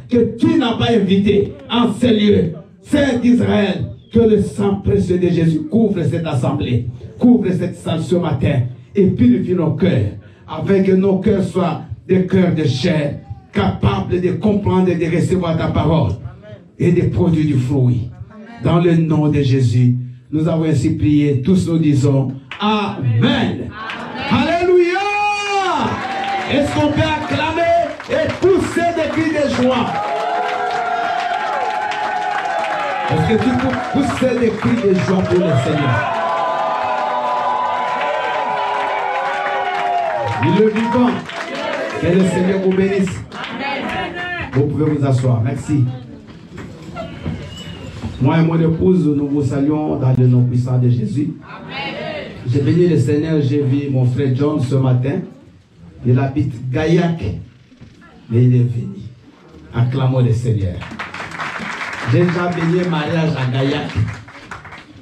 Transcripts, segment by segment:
que tu n'as pas invité en ces lieux. Saint d'Israël, que le sang précieux de Jésus couvre cette assemblée, couvre cette salle ce matin et purifie nos cœurs, afin que nos cœurs soient des cœurs de chair, capables de comprendre et de recevoir ta parole et de produire du fruit. Dans le nom de Jésus, nous avons ainsi prié. Tous nous disons Amen. Alléluia. Est-ce qu'on peut acclamer et pousser des cris de joie? Est-ce que tu peux pousser des cris de joie pour le Seigneur? Il est vivant. Que le Seigneur vous bénisse. Vous pouvez vous asseoir. Merci. Moi et mon épouse, nous vous saluons dans le nom puissant de Jésus. J'ai béni le Seigneur. J'ai vu mon frère John ce matin. Il habite Gaillac. Mais il est venu. Acclamons le Seigneur. J'ai déjà béni mariage à Gaillac.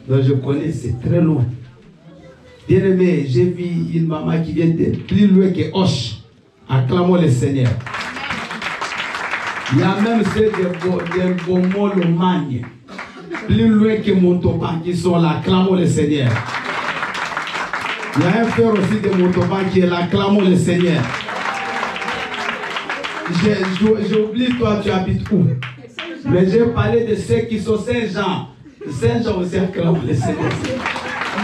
Donc je connais, c'est très loin. Bien aimé, j'ai vu une maman qui vient de plus loin que Hoche. Acclamons le Seigneur. Il y a même ceux de Beaumont-le-Magne, plus loin que Montauban, qui sont là. Acclamons le Seigneur. Il y a un frère aussi de Montauban qui est là. Acclamons le Seigneur. J'oublie, toi, tu habites où? Mais j'ai parlé de ceux qui sont Saint-Jean. Saint-Jean aussi, acclamons le Seigneur.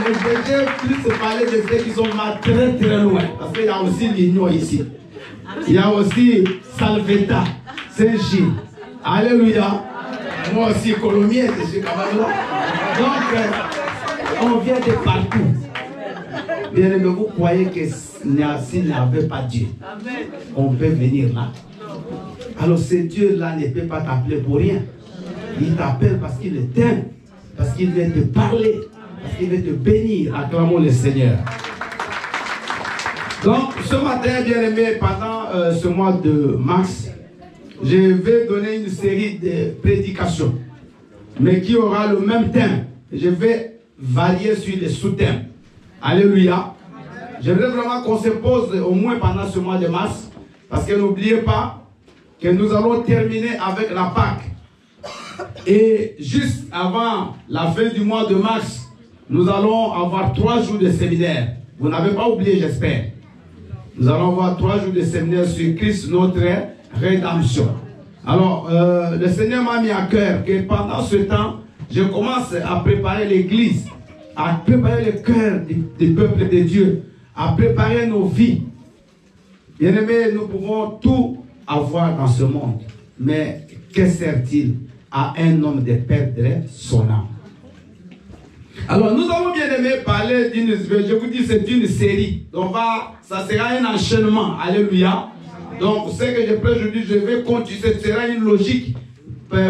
Mais j'ai plus parlé de ceux qui sont très très loin. Parce qu'il y a aussi l'Union ici. Il y a aussi Salvetta, Saint-Gilles. Alléluia. Moi aussi, Colomiers, je suis quand même là. Donc, on vient de partout. Bien aimé, vous croyez que s'il n'y avait pas Dieu, on peut venir là? Alors, ce Dieu-là ne peut pas t'appeler pour rien. Il t'appelle parce qu'il t'aime, parce qu'il veut te parler, parce qu'il veut te bénir. Acclamons le Seigneur. Donc, ce matin, bien aimé, pendant ce mois de mars, je vais donner une série de prédications, mais qui aura le même thème. Je vais varier sur les sous-thèmes. Alléluia. J'aimerais vraiment qu'on se pose au moins pendant ce mois de mars, parce que n'oubliez pas que nous allons terminer avec la Pâque. Et juste avant la fin du mois de mars, nous allons avoir 3 jours de séminaire. Vous n'avez pas oublié, j'espère. Nous allons avoir 3 jours de séminaire sur Christ, notre rédemption. Alors, le Seigneur m'a mis à cœur que pendant ce temps, je commence à préparer l'église, à préparer le cœur du peuple de Dieu, à préparer nos vies. Bien aimés, nous pouvons tout avoir dans ce monde, mais que sert-il à un homme de perdre son âme? Alors, nous avons bien aimé parler d'une, je vous dis, c'est une série. Donc, ça sera un enchaînement. Alléluia. Donc, ce que je prêche aujourd'hui, je vais continuer. Ce sera une logique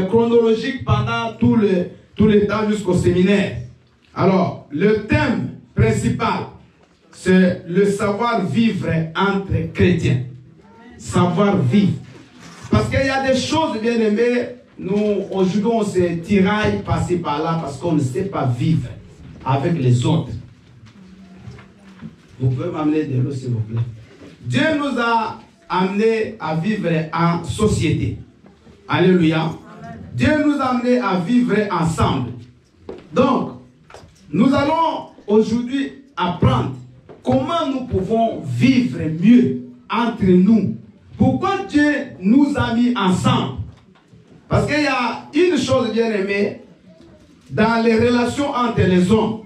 chronologique pendant tout le temps jusqu'au séminaire. Alors, le thème principal, c'est le savoir-vivre entre chrétiens. Savoir-vivre. Parce qu'il y a des choses, bien aimées, nous, aujourd'hui, on se tiraille par-ci par-là parce qu'on ne sait pas vivre avec les autres. Vous pouvez m'amener de l'eau, s'il vous plaît. Dieu nous a amenés à vivre en société. Alléluia. Dieu nous a amenés à vivre ensemble. Donc, nous allons aujourd'hui apprendre comment nous pouvons vivre mieux entre nous. Pourquoi Dieu nous a mis ensemble? Parce qu'il y a une chose bien aimée, dans les relations entre les hommes,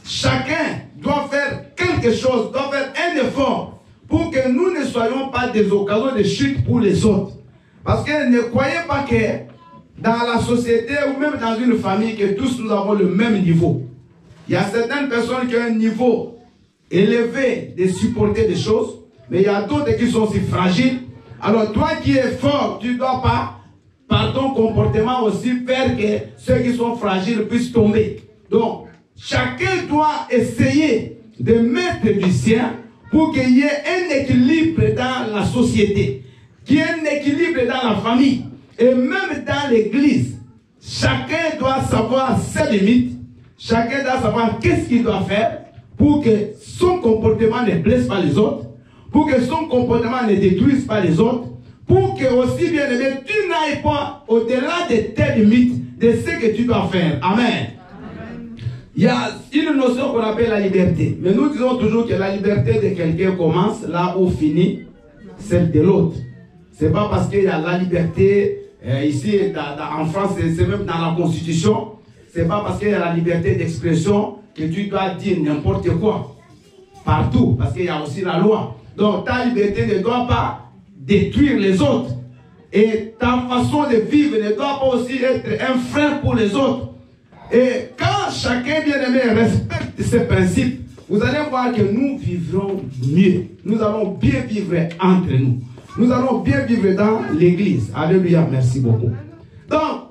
chacun doit faire quelque chose, doit faire un effort pour que nous ne soyons pas des occasions de chute pour les autres. Parce que ne croyez pas que dans la société ou même dans une famille, que tous nous avons le même niveau. Il y a certaines personnes qui ont un niveau élevé de supporter des choses, mais il y a d'autres qui sont aussi fragiles. Alors toi qui es fort, tu ne dois pas, par ton comportement aussi, faire que ceux qui sont fragiles puissent tomber. Donc, chacun doit essayer de mettre du sien pour qu'il y ait un équilibre dans la société, qu'il y ait un équilibre dans la famille et même dans l'église. Chacun doit savoir ses limites, chacun doit savoir qu'est-ce qu'il doit faire pour que son comportement ne blesse pas les autres, pour que son comportement ne détruise pas les autres, pour que aussi, bien aimé, tu n'ailles pas au-delà de tes limites, de ce que tu dois faire. Amen. Il y a une notion qu'on appelle la liberté. Mais nous disons toujours que la liberté de quelqu'un commence là où finit celle de l'autre. Ce n'est pas parce qu'il y a la liberté, ici en France, c'est même dans la Constitution, ce n'est pas parce qu'il y a la liberté d'expression que tu dois dire n'importe quoi. Partout, parce qu'il y a aussi la loi. Donc ta liberté ne doit pas détruire les autres. Et ta façon de vivre ne doit pas aussi être un frein pour les autres. Et quand chacun bien-aimé respecte ces principes, vous allez voir que nous vivrons mieux. Nous allons bien vivre entre nous. Nous allons bien vivre dans l'église. Alléluia, merci beaucoup. Donc,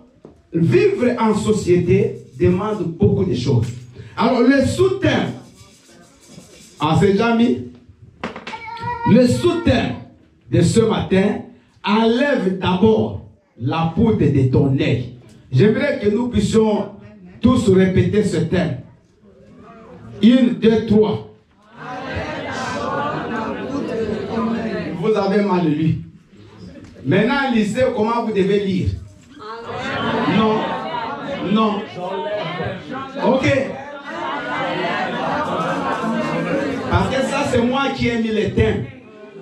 vivre en société demande beaucoup de choses. Alors, le sous-thème, c'est déjà mis. Le sous-thème de ce matin, enlève d'abord la poudre de ton œil. J'aimerais que nous puissions tous répéter ce thème. 1, 2, 3. Vous avez mal lu. Maintenant, lisez comment vous devez lire. Non. Non. Ok. Parce que ça, c'est moi qui ai mis le thème.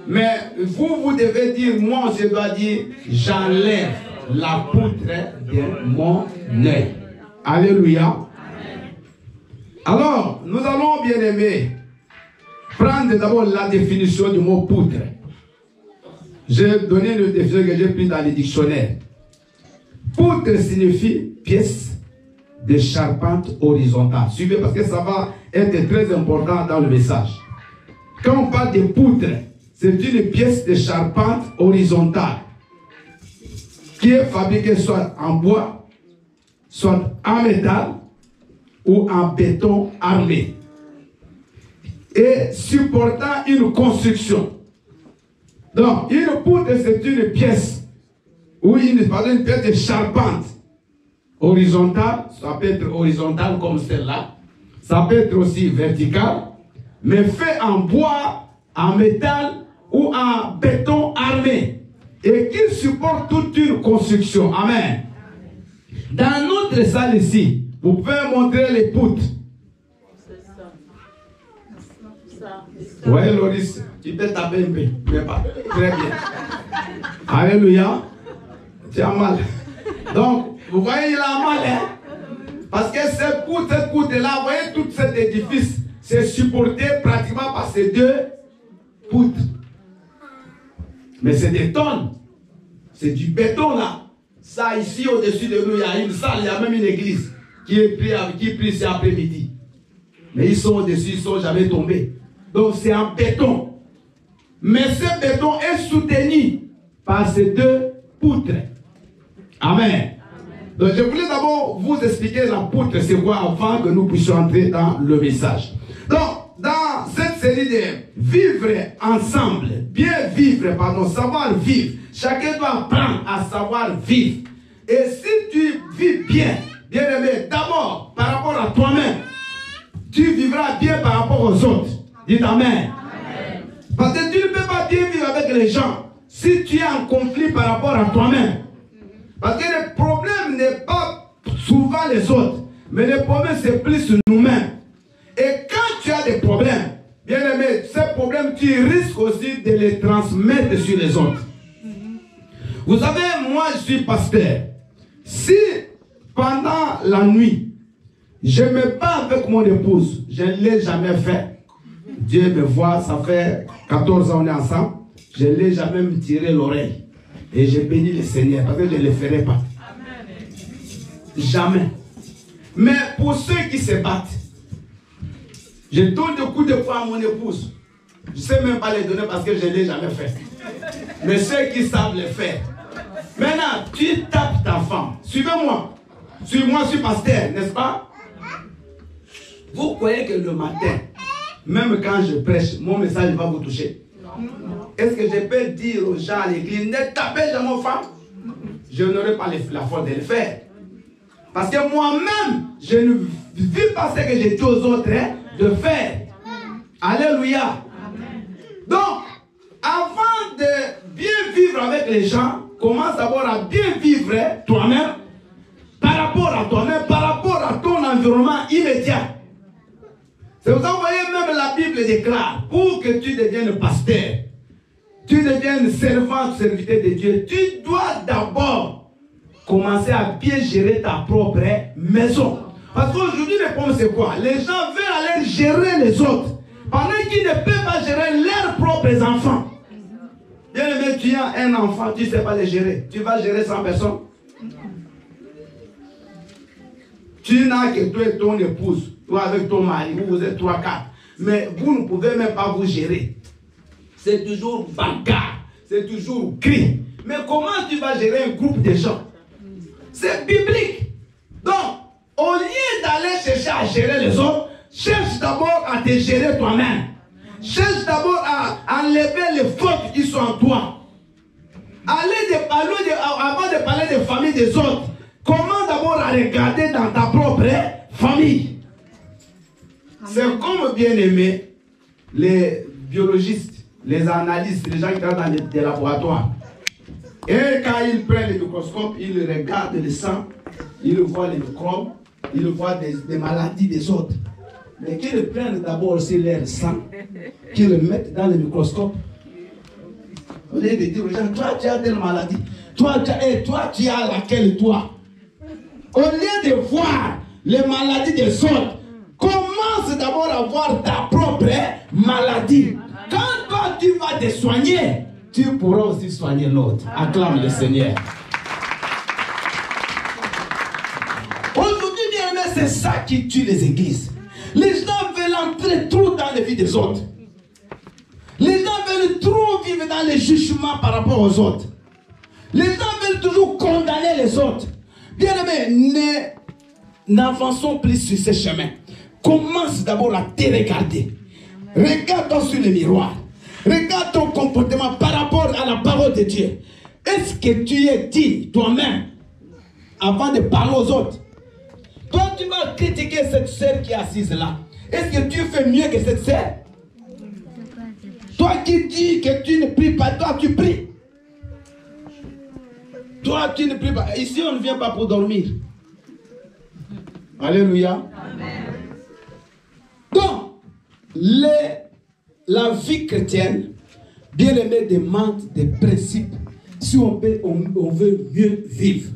Mais vous devez dire, moi, je dois dire, j'enlève la poutre de mon œil. Alléluia. Alors, nous allons, bien aimer, prendre d'abord la définition du mot poutre. J'ai donné une définition que j'ai prise dans les dictionnaires. Poutre signifie pièce de charpente horizontale. Suivez parce que ça va être très important dans le message. Quand on parle de poutre, c'est une pièce de charpente horizontale qui est fabriquée soit en bois, soit en métal ou en béton armé et supportant une construction. Donc, une poutre, c'est une pièce ou une pièce de charpente horizontale. Ça peut être horizontale comme celle-là. Ça peut être aussi verticale, mais fait en bois, en métal ou en béton armé et qui supporte toute une construction. Amen. Dans notre salle ici, vous pouvez montrer les poutres. Oui, Loris, tu peux taper un peu, mais pas très bien. Alléluia. Tu as mal. Donc, vous voyez, il a mal, hein? Parce que cette poutre-là, vous voyez, tout cet édifice, c'est supporté pratiquement par ces deux poutres. Mais c'est des tonnes. C'est du béton, là. Ça, ici, au-dessus de nous, il y a une salle, il y a même une église qui prie cet après-midi. Mais ils sont au-dessus, ils ne sont jamais tombés. Donc, c'est en béton. Mais ce béton est soutenu par ces deux poutres. Amen. Donc, je voulais d'abord vous expliquer la poutre, c'est quoi, avant que nous puissions entrer dans le message. Donc, dans cette série de vivre ensemble, bien vivre, savoir vivre, chacun doit apprendre à savoir vivre. Et si tu vis bien, bien aimé, d'abord par rapport à toi-même, tu vivras bien par rapport aux autres. Dites Amen. Amen. Parce que tu ne peux pas bien vivre avec les gens si tu es en conflit par rapport à toi-même. Parce que le problème n'est pas souvent les autres, mais le problème c'est plus nous-mêmes. Et quand tu as des problèmes, bien aimé, ces problèmes, tu risques aussi de les transmettre sur les autres. Vous savez, moi je suis pasteur. Si pendant la nuit, je me bats avec mon épouse, je ne l'ai jamais fait. Dieu me voit, ça fait 14 ans on est ensemble, je ne l'ai jamais me tiré l'oreille. Et je bénis le Seigneur parce que je ne le ferai pas. Jamais. Mais pour ceux qui se battent, je donne des coups de poing à mon épouse. Je ne sais même pas les donner parce que je ne l'ai jamais fait. Mais ceux qui savent le faire. Maintenant, tu tapes ta femme. Suivez-moi. Suis-moi, je suis pasteur, n'est-ce pas? Vous croyez que le matin, même quand je prêche, mon message va vous toucher? Est-ce que je peux dire aux gens à l'église, ne tapez jamais aux femmes? Je n'aurai pas la force de le faire. Parce que moi-même, je ne vis pas ce que j'ai dit aux autres de faire. Alléluia. Donc, avant de bien vivre vivre avec les gens, commence d'abord à bien vivre toi-même, par rapport à toi-même, par rapport à ton environnement immédiat. C'est pour ça que vous voyez, même la Bible déclare, pour que tu deviennes pasteur, tu deviennes servant, serviteur de Dieu, tu dois d'abord commencer à bien gérer ta propre maison. Parce qu'aujourd'hui, le problème c'est quoi? Les gens veulent aller gérer les autres, pendant qu'ils ne peuvent pas gérer leurs propres enfants. Bien aimé, tu as un enfant, tu ne sais pas le gérer. Tu vas gérer 100 personnes. Tu n'as que toi et ton épouse, toi avec ton mari, vous êtes 3-4. Mais vous ne pouvez même pas vous gérer. C'est toujours bagarre, c'est toujours cri. Mais comment tu vas gérer un groupe de gens? C'est biblique. Donc, au lieu d'aller chercher à gérer les autres, cherche d'abord à te gérer toi-même. Cherche d'abord à enlever les fautes qui sont en toi. Avant de parler des familles des autres, comment d'abord à regarder dans ta propre famille. C'est comme bien aimé les biologistes, les analystes, les gens qui travaillent dans des laboratoires. Et quand ils prennent le microscope, ils regardent le sang, ils voient les microbes, ils voient des maladies des autres. Mais qu'ils prennent d'abord aussi leur sang, qu'ils le mettent dans le microscope. Au lieu de dire aux gens, toi tu as telle maladie, toi tu as laquelle toi. Au lieu de voir les maladies des autres, commence d'abord à voir ta propre maladie. Quand toi tu vas te soigner, tu pourras aussi soigner l'autre. Acclame le Seigneur. Aujourd'hui, bien aimé, c'est ça qui tue les églises. Les gens veulent entrer trop dans la vie des autres. Les gens veulent trop vivre dans les jugements par rapport aux autres. Les gens veulent toujours condamner les autres. Bien aimé, n'avançons plus sur ce chemin. Commence d'abord à te regarder. Regarde-toi sur le miroir. Regarde ton comportement par rapport à la parole de Dieu. Est-ce que tu es digne toi-même avant de parler aux autres? Toi, tu vas critiquer cette sœur qui est assise là. Est-ce que tu fais mieux que cette sœur? Toi qui dis que tu ne pries pas, toi tu pries. Toi tu ne pries pas. Ici on ne vient pas pour dormir. Alléluia. Amen. Donc, la vie chrétienne, bien aimé, demande des principes si on veut mieux vivre.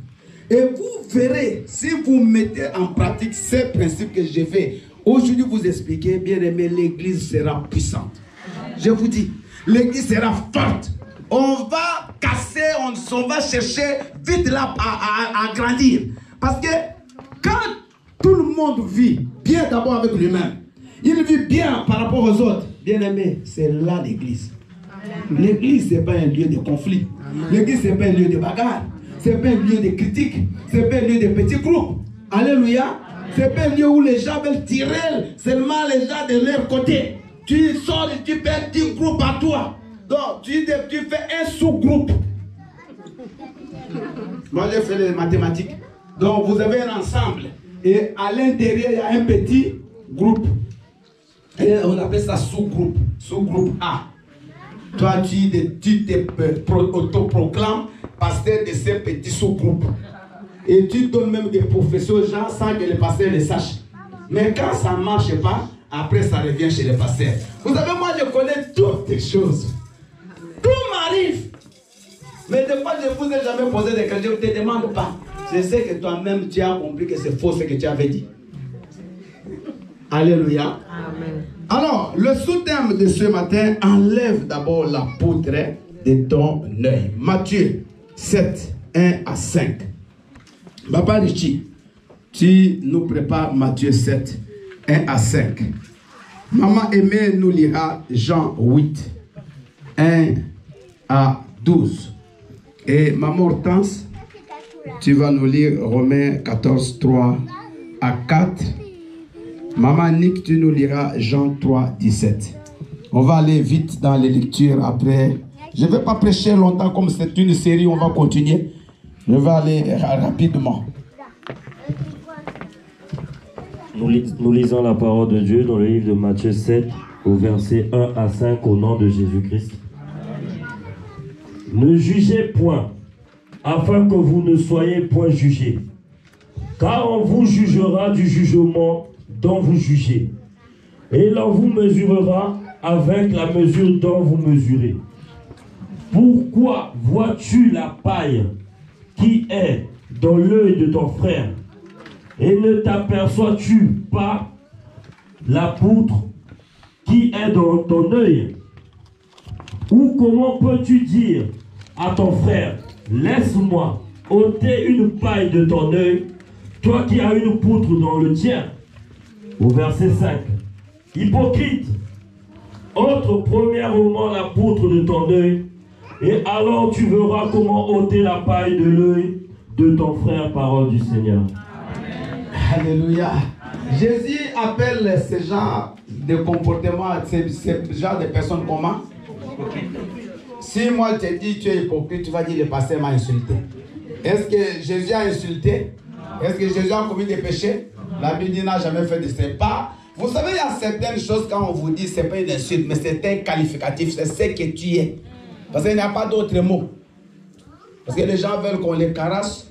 Et vous verrez, si vous mettez en pratique ces principes que je vais aujourd'hui vous expliquer, bien aimé, l'église sera puissante. Je vous dis, l'église sera forte. On va casser, on va chercher vite là à grandir. Parce que quand tout le monde vit bien d'abord avec lui-même, il vit bien par rapport aux autres, bien aimé, c'est là l'église. L'église, ce n'est pas un lieu de conflit. L'église, ce n'est pas un lieu de bagarre. Ce n'est pas un lieu de critique. Ce n'est pas un lieu de petits groupes. Alléluia. Ce n'est pas un lieu où les gens veulent tirer seulement les gens de leur côté. Tu sors et tu fais un petit groupe à toi. Donc, tu fais un sous-groupe. Moi, j'ai fait les mathématiques. Donc, vous avez un ensemble. Et à l'intérieur, il y a un petit groupe. Et on appelle ça sous-groupe. Sous-groupe A. Toi, tu te autoproclames pasteur de ces petits sous-groupes. Et tu donnes même des professions aux gens sans que les pasteurs les sachent. Mais quand ça ne marche pas, après ça revient chez les pasteurs. Vous savez, moi je connais toutes les choses. Tout m'arrive. Mais des fois, je ne vous ai jamais posé des questions, je ne te demande pas. Je sais que toi-même, tu as compris que c'est faux ce que tu avais dit. Alléluia. Amen. Alors, le sous-thème de ce matin, enlève d'abord la poudre de ton œil. Matthieu 7, 1 à 5. Papa Richie, tu nous prépares Matthieu 7, 1 à 5. Maman Aimée nous lira Jean 8, 1 à 12. Et Maman Hortense, tu vas nous lire Romains 14, 3 à 4. Maman Nick, tu nous liras Jean 3, 17. On va aller vite dans les lectures après. Je ne vais pas prêcher longtemps comme c'est une série, on va continuer. Je vais aller rapidement. Nous lisons la parole de Dieu dans le livre de Matthieu 7, au verset 1 à 5, au nom de Jésus-Christ. Ne jugez point, afin que vous ne soyez point jugés. Car on vous jugera du jugement dont vous jugez, et l'on vous mesurera avec la mesure dont vous mesurez. Pourquoi vois-tu la paille qui est dans l'œil de ton frère, et ne t'aperçois-tu pas la poutre qui est dans ton œil? Ou comment peux-tu dire à ton frère, laisse-moi ôter une paille de ton œil, toi qui as une poutre dans le tien? Au verset 5. Hypocrite, ôte premièrement la poutre de ton œil, et alors tu verras comment ôter la paille de l'œil de ton frère, parole du Seigneur. Alléluia. Jésus appelle ce genre de comportement, ce genre de personnes comment? Si moi je te dis tu es hypocrite, tu vas dire le pasteur m'a insulté. Est-ce que Jésus a insulté? Est-ce que Jésus a commis des péchés? La Bible dit n'a jamais fait de ce pas. Vous savez, il y a certaines choses quand on vous dit, ce n'est pas une insulte, mais c'est un qualificatif, c'est ce que tu es. Parce qu'il n'y a pas d'autre mot. Parce que les gens veulent qu'on les caresse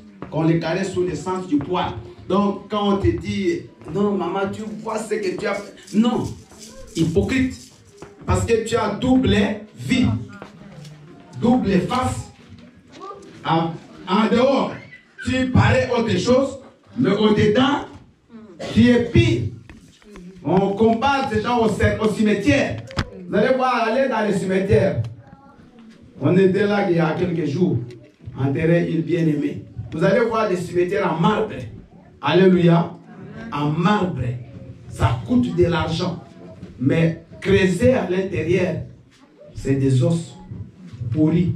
sous le sens du poil. Donc, quand on te dit, non, maman, tu vois ce que tu as fait. Non, hypocrite. Parce que tu as double vie, double face. En dehors, tu parais autre chose, mais au-dedans, tu es pire. On compare ces gens au cimetière. Vous allez voir, aller dans le cimetière. On était là il y a quelques jours, enterré une bien-aimée. Vous allez voir des cimetières en marbre. Alléluia. En marbre. Ça coûte de l'argent. Mais creuser à l'intérieur, c'est des os pourris.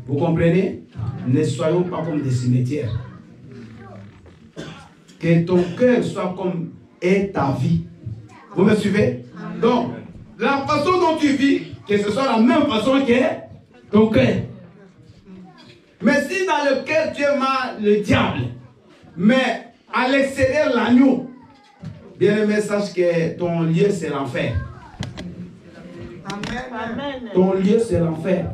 Vous comprenez? Ne soyons pas comme des cimetières. Que ton cœur soit comme est ta vie. Vous me suivez? Donc, la façon dont tu vis, que ce soit la même façon que ton cœur. Mais si dans le cœur tu aimes le diable, mais à l'extérieur l'agneau, bien aimé, sache que ton lieu c'est l'enfer. Amen. Ton lieu c'est l'enfer.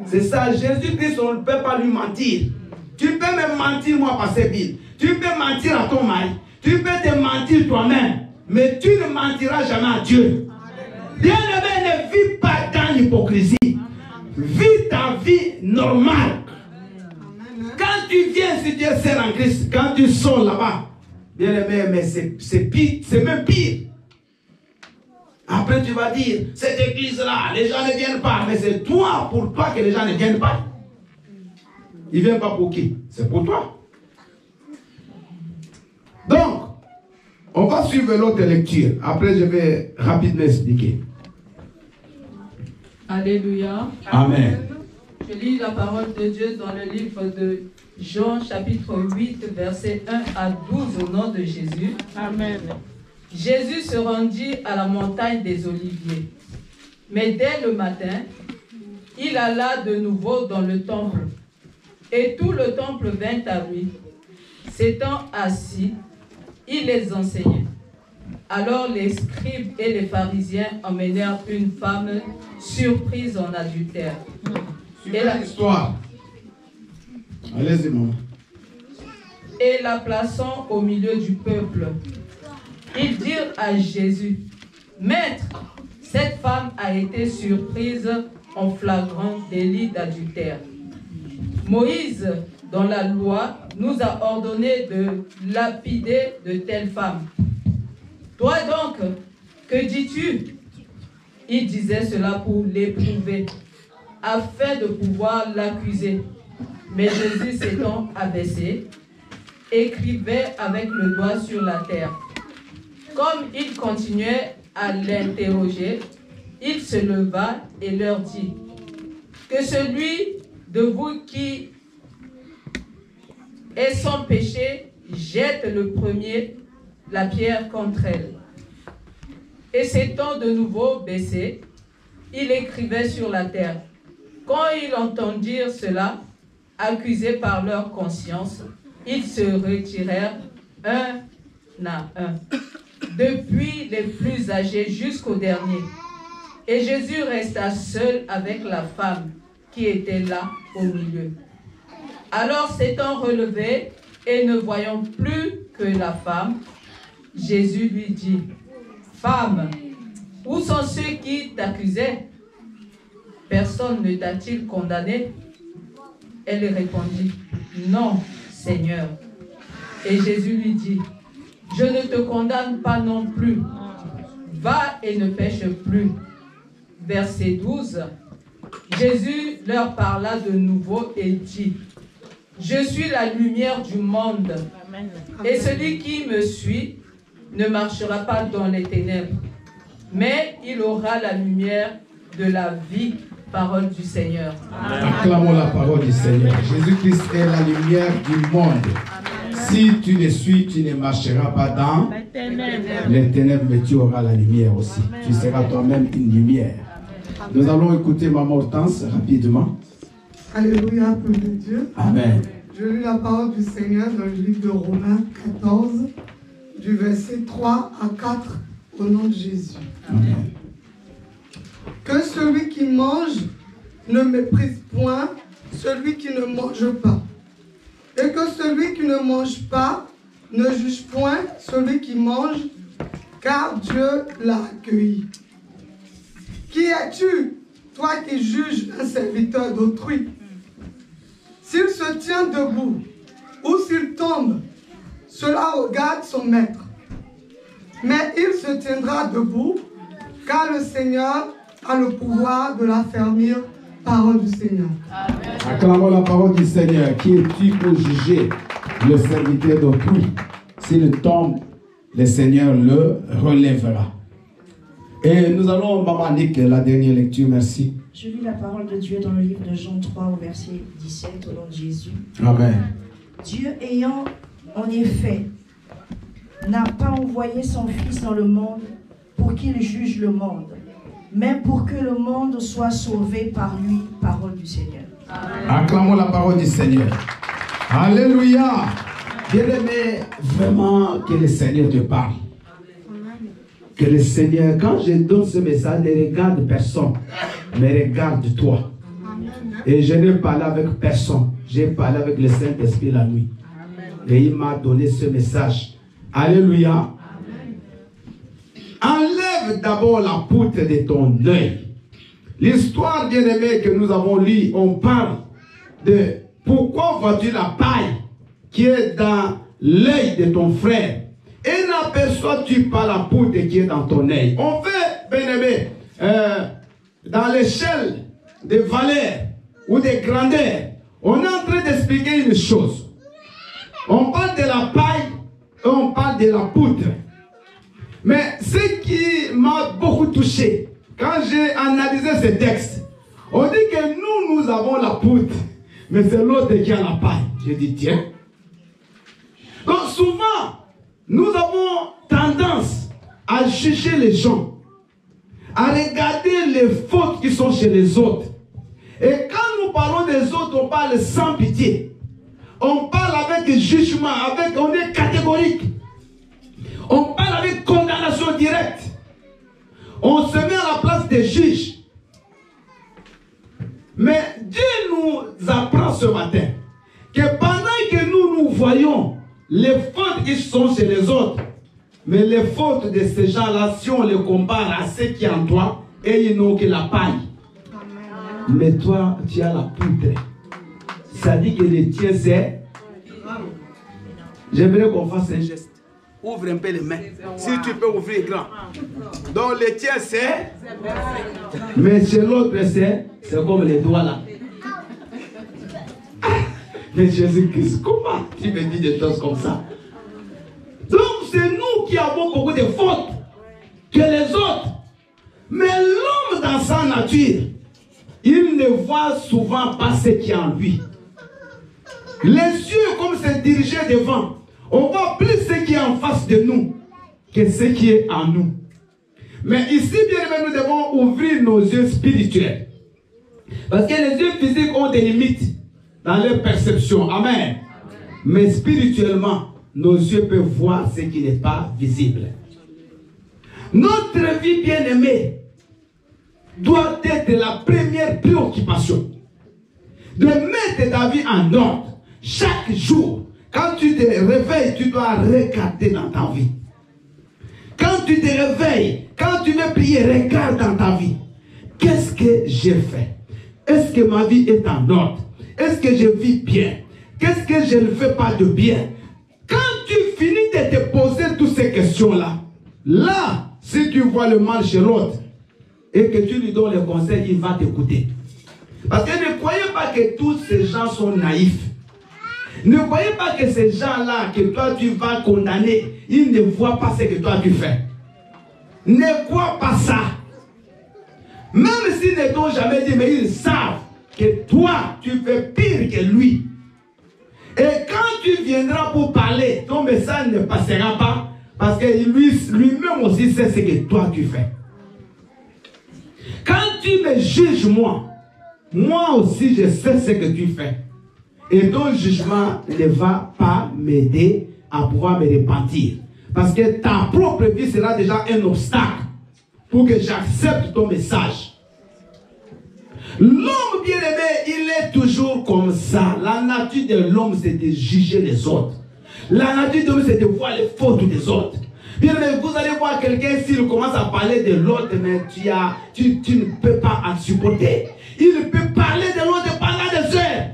C'est ça, Jésus-Christ, on ne peut pas lui mentir. Tu peux me mentir, moi, passer Bill. Tu peux mentir à ton mari. Tu peux te mentir toi-même. Mais tu ne mentiras jamais à Dieu. Bien-aimé, ne vis pas dans l'hypocrisie. Vis ta vie normale. Quand tu viens, si Dieu sert en Christ, quand tu sors là-bas, bien-aimé, mais c'est pire, c'est même pire. Après, tu vas dire, cette église-là, les gens ne viennent pas. Mais c'est toi, pour toi, que les gens ne viennent pas. Ils ne viennent pas pour qui? C'est pour toi. Donc, on va suivre l'autre lecture. Après, je vais rapidement expliquer. Alléluia. Amen. Je lis la parole de Dieu dans le livre de Jean, chapitre 8, versets 1 à 12, au nom de Jésus. Amen. Jésus se rendit à la montagne des Oliviers. Mais dès le matin, il alla de nouveau dans le temple. Et tout le temple vint à lui. S'étant assis, il les enseignait. Alors les scribes et les pharisiens emmenèrent une femme surprise en adultère. Et l'histoire. Allez-y, maman. Et la plaçant au milieu du peuple, ils dirent à Jésus, « Maître, cette femme a été surprise en flagrant délit d'adultère. Moïse, dans la loi, nous a ordonné de lapider de telles femmes. Toi donc, que dis-tu » Il disait cela pour l'éprouver, afin de pouvoir l'accuser. Mais Jésus s'étant abaissé, écrivait avec le doigt sur la terre. Comme il continuait à l'interroger, il se leva et leur dit, « Que celui de vous qui est sans péché jette le premier la pierre contre elle. » Et s'étant de nouveau baissé, il écrivait sur la terre. Quand ils entendirent cela, accusés par leur conscience, ils se retirèrent un à un, depuis les plus âgés jusqu'au dernier. Et Jésus resta seul avec la femme qui était là au milieu. Alors s'étant relevé et ne voyant plus que la femme, Jésus lui dit, « Femme, où sont ceux qui t'accusaient? Personne ne t'a-t-il condamné? » Elle répondit, « Non, Seigneur. » Et Jésus lui dit, « Je ne te condamne pas non plus. Va et ne pêche plus. » Verset 12. Jésus leur parla de nouveau et dit, « Je suis la lumière du monde. Et celui qui me suit ne marchera pas dans les ténèbres, mais il aura la lumière de la vie. » Parole du Seigneur. Acclamons la parole du Seigneur. Jésus-Christ est la lumière du monde. Amen. Si tu le suis, tu ne marcheras pas dans les ténèbres, mais tu auras la lumière aussi. Amen. Tu seras toi-même une lumière. Amen. Nous allons écouter Maman Hortense rapidement. Alléluia, peuple de Dieu. Amen. Je lis la parole du Seigneur dans le livre de Romains 14, du verset 3 à 4, au nom de Jésus. Amen. Que celui qui mange ne méprise point celui qui ne mange pas. Et que celui qui ne mange pas ne juge point celui qui mange, car Dieu l'a accueilli. Qui es-tu, toi qui juges un serviteur d'autrui? S'il se tient debout ou s'il tombe, cela regarde son maître. Mais il se tiendra debout, car le Seigneur a le pouvoir de l'affermir. Parole du Seigneur. Amen. Acclamons la parole du Seigneur. Qui es-tu pour juger le serviteur d'autrui? S'il tombe, le Seigneur le relèvera. Et nous allons, Maman Nick, la dernière lecture, merci. Je lis la parole de Dieu dans le livre de Jean 3 au verset 17 au nom de Jésus. Amen. Dieu ayant en effet n'a pas envoyé son Fils dans le monde pour qu'il juge le monde, mais pour que le monde soit sauvé par lui. Parole du Seigneur. Amen. Acclamons la parole du Seigneur. Alléluia. Bien-aimé, vraiment que le Seigneur te parle. Que le Seigneur, quand je donne ce message, ne regarde personne, mais regarde toi. Et je n'ai parlé avec personne. J'ai parlé avec le Saint-Esprit la nuit. Et il m'a donné ce message. Alléluia. Enlève d'abord la poutre de ton œil. L'histoire bien-aimée que nous avons lue, on parle de pourquoi vois-tu la paille qui est dans l'œil de ton frère et n'aperçois-tu pas la poutre qui est dans ton œil. On fait, bien-aimé, dans l'échelle des valeurs ou des grandeurs, on est en train d'expliquer une chose. On parle de la paille et on parle de la poutre. Mais ce qui m'a beaucoup touché, quand j'ai analysé ce texte, on dit que nous avons la poutre, mais c'est l'autre qui a la paille. J'ai dit, tiens. Donc souvent, nous avons tendance à juger les gens, à regarder les fautes qui sont chez les autres. Et quand nous parlons des autres, on parle sans pitié. On parle avec jugement, on est catégorique. On parle avec condamnation directe. On se met à la place des juges. Mais Dieu nous apprend ce matin que pendant que nous voyons les fautes qui sont chez les autres, mais les fautes de ces gens-là, si on les compare à ceux qui sont en toi, et ils n'ont que la paille. Amen. Mais toi, tu as la poutre. Ça dit que le tien, c'est... J'aimerais qu'on fasse un geste. Ouvre un peu les mains. Si tu peux ouvrir grand. Donc le tien c'est. Mais chez l'autre c'est comme les doigts là. Mais Jésus-Christ, comment tu me dis des choses comme ça? Donc c'est nous qui avons beaucoup de fautes que les autres. Mais l'homme dans sa nature, il ne voit souvent pas ce qui est en lui. Les yeux comme se diriger devant. On voit plus ce qui est en face de nous que ce qui est en nous. Mais ici, bien aimé, nous devons ouvrir nos yeux spirituels. Parce que les yeux physiques ont des limites dans leur perception. Amen. Mais spirituellement, nos yeux peuvent voir ce qui n'est pas visible. Notre vie, bien aimée, doit être la première préoccupation. De mettre ta vie en ordre. Chaque jour, quand tu te réveilles, tu dois regarder dans ta vie. Quand tu te réveilles, quand tu veux prier, regarde dans ta vie. Qu'est-ce que j'ai fait? Est-ce que ma vie est en ordre? Est-ce que je vis bien? Qu'est-ce que je ne fais pas de bien? Quand tu finis de te poser toutes ces questions-là, là, si tu vois le mal chez l'autre et que tu lui donnes le conseil, il va t'écouter. Parce que ne croyez pas que tous ces gens sont naïfs. Ne croyez pas que ces gens-là que toi tu vas condamner, ils ne voient pas ce que toi tu fais. Ne crois pas ça. Même s'ils ne t'ont jamais dit, mais ils savent que toi, tu fais pire que lui. Et quand tu viendras pour parler, ton message ne passera pas. Parce que lui-même aussi sait ce que toi tu fais. Quand tu me juges moi aussi je sais ce que tu fais. Et ton jugement ne va pas m'aider à pouvoir me repentir. Parce que ta propre vie sera déjà un obstacle pour que j'accepte ton message. L'homme bien-aimé, il est toujours comme ça. La nature de l'homme, c'est de juger les autres. La nature de l'homme, c'est de voir les fautes des autres. Bien-aimé, vous allez voir quelqu'un, s'il commence à parler de l'autre, mais tu ne peux pas en supporter. Il peut parler de l'autre pendant des heures.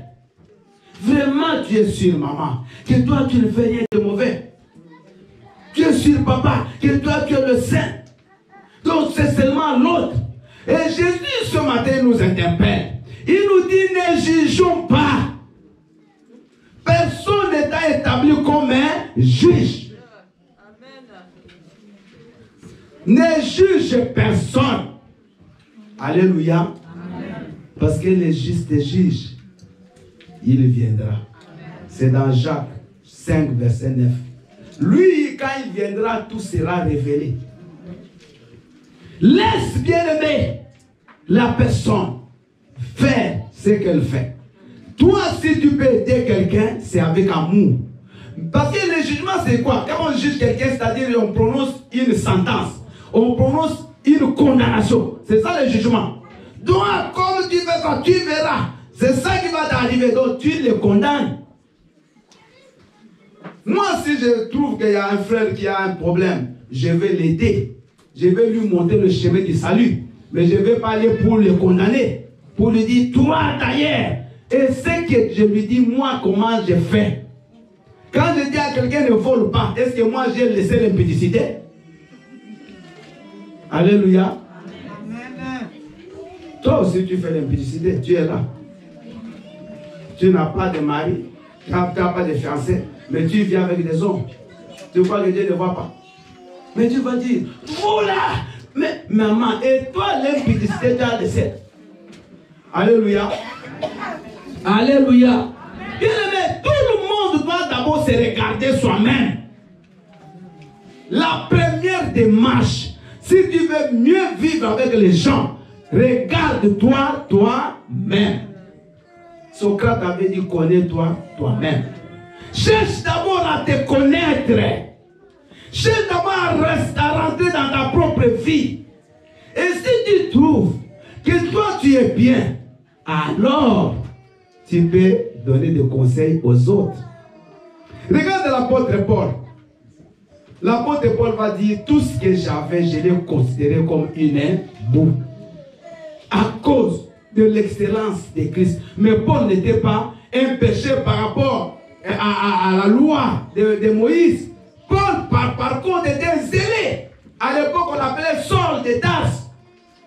Vraiment, tu es sûr, maman, que toi, tu ne fais rien de mauvais. Tu es sûr, papa, que toi, tu es le saint. Donc, c'est seulement l'autre. Et Jésus, ce matin, nous interpelle. Il nous dit, ne jugeons pas. Personne n'est établi comme un juge. Ne juge personne. Alléluia. Parce que le juste juge, il viendra. C'est dans Jacques 5, verset 9. Lui, quand il viendra, tout sera révélé. Laisse bien aimer la personne faire ce qu'elle fait. Toi, si tu peux aider quelqu'un, c'est avec amour. Parce que le jugement, c'est quoi? Quand on juge quelqu'un, c'est-à-dire on prononce une sentence, on prononce une condamnation. C'est ça le jugement. Donc, comme tu fais ça, tu verras. C'est ça qui va t'arriver. Donc, tu le condamnes. Moi, si je trouve qu'il y a un frère qui a un problème, je vais l'aider. Je vais lui montrer le chemin du salut. Mais je ne vais pas aller pour le condamner. Pour lui dire, toi d'ailleurs. Et ce que je lui dis, moi, comment je fais. Quand je dis à quelqu'un ne vole pas, est-ce que moi j'ai laissé l'impudicité? Alléluia. Amen. Toi aussi tu fais l'impudicité, tu es là. Tu n'as pas de mari, tu n'as pas de fiancé, mais tu vis avec des hommes. Tu crois que Dieu ne voit pas? Mais tu vas dire, voilà, mais maman, et toi l'impudicité tu as laissé. Alléluia. Alléluia. Bien aimé, tout le monde doit d'abord se regarder soi-même. La première démarche, si tu veux mieux vivre avec les gens, regarde-toi toi-même. Socrate avait dit, connais-toi toi-même. Cherche d'abord à te connaître. Cherche d'abord à rentrer dans ta propre vie. Et si tu trouves que toi tu es bien, alors tu peux donner des conseils aux autres. Regarde l'apôtre Paul. L'apôtre Paul va dire, tout ce que j'avais, je l'ai considéré comme une boue. À cause de l'excellence de Christ. Mais Paul n'était pas un péché par rapport à la loi de Moïse. Paul, par contre, était zélé. À l'époque, on appelait Saul de Tarse.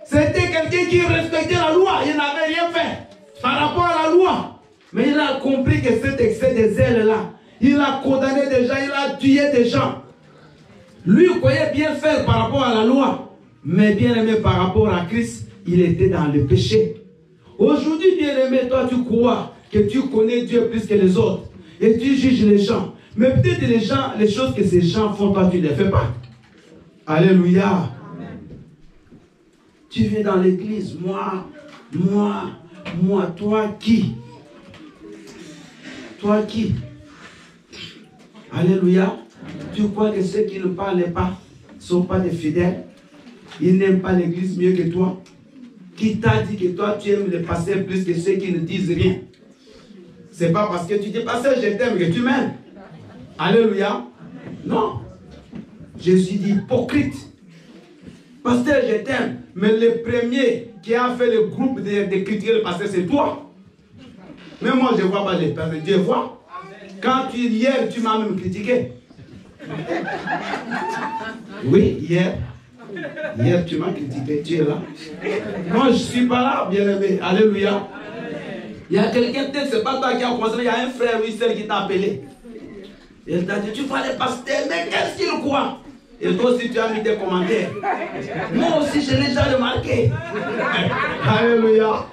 C'était quelqu'un qui respectait la loi. Il n'avait rien fait par rapport à la loi. Mais il a compris que cet excès de zèle-là, il a condamné des gens, il a tué des gens. Lui croyait bien faire par rapport à la loi. Mais bien aimé par rapport à Christ, il était dans le péché. Aujourd'hui, bien aimé, toi tu crois que tu connais Dieu plus que les autres. Et tu juges les gens. Mais peut-être les choses que ces gens font, toi tu ne les fais pas. Alléluia. Amen. Tu viens dans l'église, moi, toi qui? Toi qui? Alléluia. Tu crois que ceux qui ne parlent pas ne sont pas des fidèles? Ils n'aiment pas l'église mieux que toi? Qui t'a dit que toi tu aimes le pasteur plus que ceux qui ne disent rien? C'est pas parce que tu dis pasteur je t'aime que tu m'aimes. Alléluia. Non. Jésus dit hypocrite. Pasteur je t'aime. Mais le premier qui a fait le groupe de critiquer le pasteur c'est toi. Mais moi je ne vois pas les pasteurs. Dieu voit. Quand hier tu m'as même critiqué. Oui, hier. Hier, tu m'as critiqué, tu es là. Moi, je ne suis pas là, bien-aimé. Alléluia. Il y a quelqu'un, peut-être ce n'est pas toi qui a commencé, il y a un frère ou une soeur qui t'a appelé. Il t'a dit, tu vois les pasteurs, mais qu'est-ce qu'il croit? Et toi aussi, tu as mis des commentaires. Moi aussi, je l'ai déjà remarqué. Alléluia.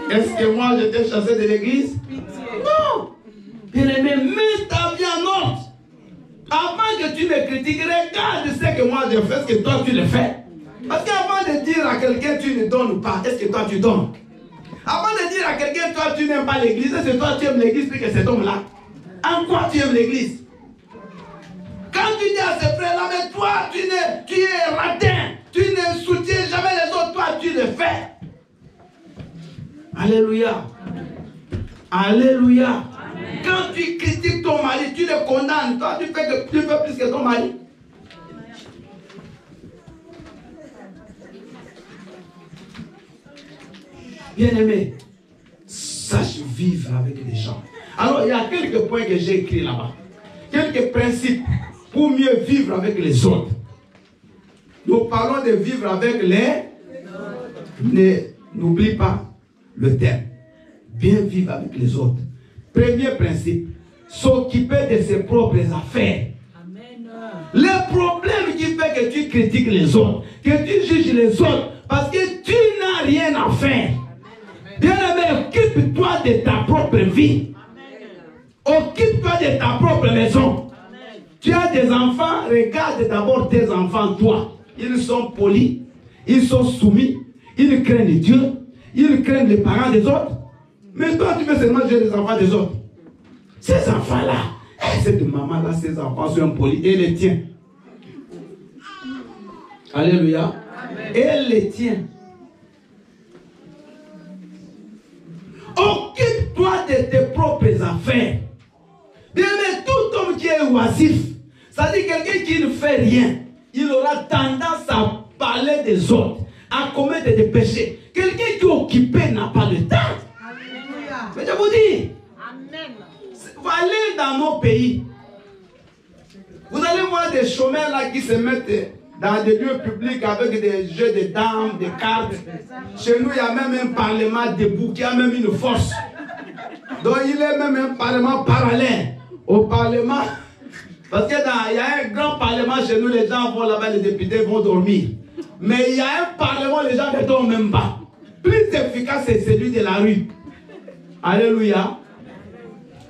Est-ce que moi, je t'ai chassé de l'église? Non. Bien-aimé, mets ta vie en ordre. Avant que tu me critiques, regarde ce que moi je fais, ce que toi tu le fais. Parce qu'avant de dire à quelqu'un tu ne donnes pas, est-ce que toi tu donnes? Avant de dire à quelqu'un toi tu n'aimes pas l'église, est-ce que toi tu aimes l'église plus que cet homme-là? En quoi tu aimes l'église? Quand tu dis à ce frère-là, mais toi tu es ratin, tu ne soutiens jamais les autres, toi tu le fais. Alléluia. Alléluia. Quand tu critiques ton mari, tu le condamnes. Toi, tu fais plus que ton mari. Bien-aimé, sache vivre avec les gens. Alors, il y a quelques points que j'ai écrits là-bas. Quelques principes pour mieux vivre avec les autres. Nous parlons de vivre avec les... N'oublie pas le terme. Bien vivre avec les autres. Premier principe, s'occuper de ses propres affaires. Amen. Le problème qui fait que tu critiques les autres, que tu juges les autres, parce que tu n'as rien à faire. Bien-aimé, occupe-toi de ta propre vie. Occupe-toi de ta propre maison. Amen. Tu as des enfants, regarde d'abord tes enfants, toi. Ils sont polis, ils sont soumis, ils craignent Dieu, ils craignent les parents des autres. Mais toi, tu veux seulement gérer les enfants des autres. Ces enfants-là, cette maman-là, ces enfants sont impolis. Et les tiens. Alléluia. Et les tiens. Occupe-toi de tes propres affaires. Bien, mais tout homme qui est oisif, c'est-à-dire quelqu'un qui ne fait rien, il aura tendance à parler des autres, à commettre des péchés. Quelqu'un qui est occupé n'a pas le temps. Mais je vous dis, vous allez dans nos pays, vous allez voir des chômeurs là qui se mettent dans des lieux publics avec des jeux de dames, des cartes. Chez nous, il y a même un parlement debout qui a même une force. Donc il est même un parlement parallèle au parlement. Parce qu'il y a un grand parlement chez nous, les gens vont là-bas, les députés vont dormir. Mais il y a un parlement, les gens ne dorment même pas. Plus efficace, c'est celui de la rue. Alléluia.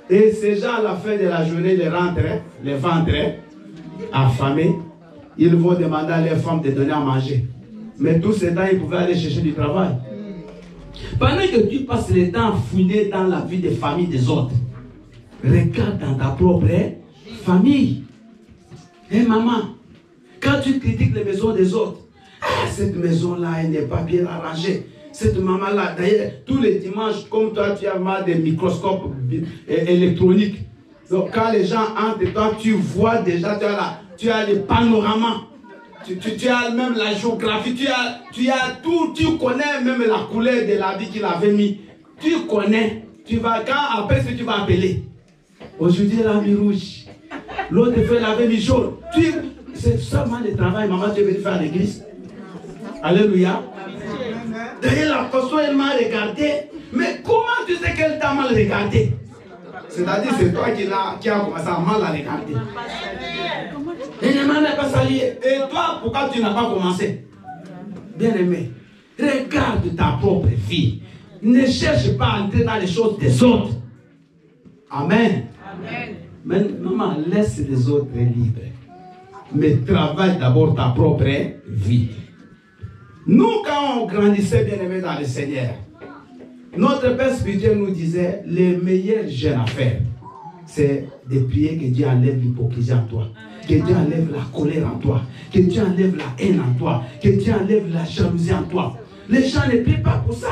Et ces gens, à la fin de la journée, les ventres affamés, ils vont demander à leurs femmes de donner à manger. Mais tout ce temps, ils pouvaient aller chercher du travail. Pendant que tu passes le temps à fouiner dans la vie des familles des autres, regarde dans ta propre famille. Et maman, quand tu critiques les maisons des autres, cette maison-là, elle n'est pas bien arrangée. Cette maman-là, d'ailleurs, tous les dimanches, comme toi, tu as mal des microscopes électroniques. Donc, quand les gens entrent, toi, tu vois déjà, tu as les panoramas. Tu as même la géographie, tu as tout, tu connais même la couleur de la vie qu'il avait mis. Tu connais. Tu vas, après ce que tu vas appeler. Aujourd'hui, la vie rouge. L'autre fait la vie jaune. C'est seulement le travail, maman, tu es venu faire à l'église. Alléluia. D'ailleurs, la personne, elle m'a regardé. Mais comment tu sais qu'elle t'a mal regardé? C'est-à-dire, c'est toi qui as commencé à mal la regarder. Elle ne m'a même pas salué. Et toi, pourquoi tu n'as pas commencé? Bien-aimé, regarde ta propre vie. Ne cherche pas à entrer dans les choses des autres. Amen. Amen. Mais maman, laisse les autres libres. Mais travaille d'abord ta propre vie. Nous, quand on grandissait, bien-aimé, dans le Seigneur, notre Père spirituel nous disait, les meilleurs jeunes à faire, c'est de prier que Dieu enlève l'hypocrisie en toi, que Dieu enlève la colère en toi, que Dieu enlève la haine en toi, que Dieu enlève la jalousie en toi. Les gens ne paient pas pour ça.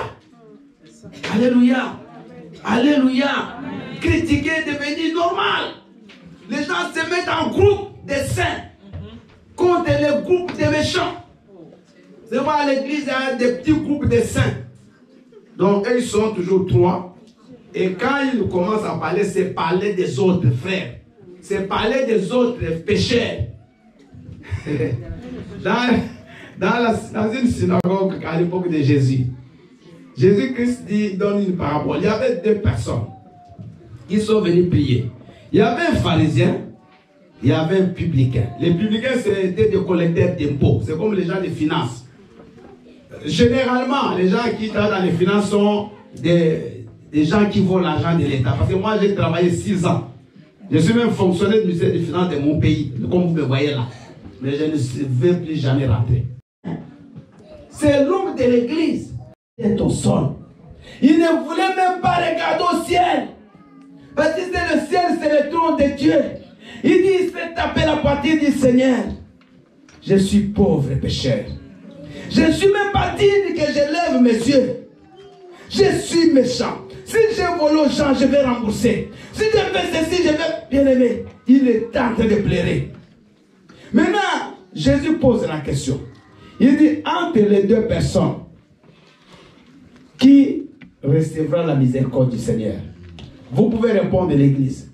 Alléluia. Alléluia. Critiquer est devenu normal. Les gens se mettent en groupe des saints contre les groupes des méchants. C'est vrai, à l'église, il y a des petits groupes de saints. Donc, ils sont toujours trois. Et quand ils commencent à parler, c'est parler des autres frères. C'est parler des autres pécheurs. Dans une synagogue à l'époque de Jésus, Jésus-Christ donne une parabole. Il y avait deux personnes qui sont venues prier. Il y avait un pharisien, il y avait un publicain. Les publicains, c'était des collecteurs d'impôts. C'est comme les gens des finances. Généralement, les gens qui travaillent dans les finances sont des gens qui volent l'argent de l'État. Parce que moi, j'ai travaillé 6 ans. Je suis même fonctionnaire du ministère des Finances de mon pays, comme vous me voyez là. Mais je ne vais plus jamais rentrer. C'est l'homme de l'église qui est au sol. Il ne voulait même pas regarder au ciel. Parce que c'est le ciel, c'est le trône de Dieu. Il dit, il s'est tapé la poitrine, il dit, Seigneur, je suis pauvre et pécheur. Je ne suis même pas digne que je lève mes yeux. Je suis méchant. Si j'ai volé aux gens, je vais rembourser. Si je fais ceci, je vais... Bien aimé, il est en train de pleurer. Maintenant, Jésus pose la question. Il dit, entre les deux personnes, qui recevra la miséricorde du Seigneur? Vous pouvez répondre à l'église.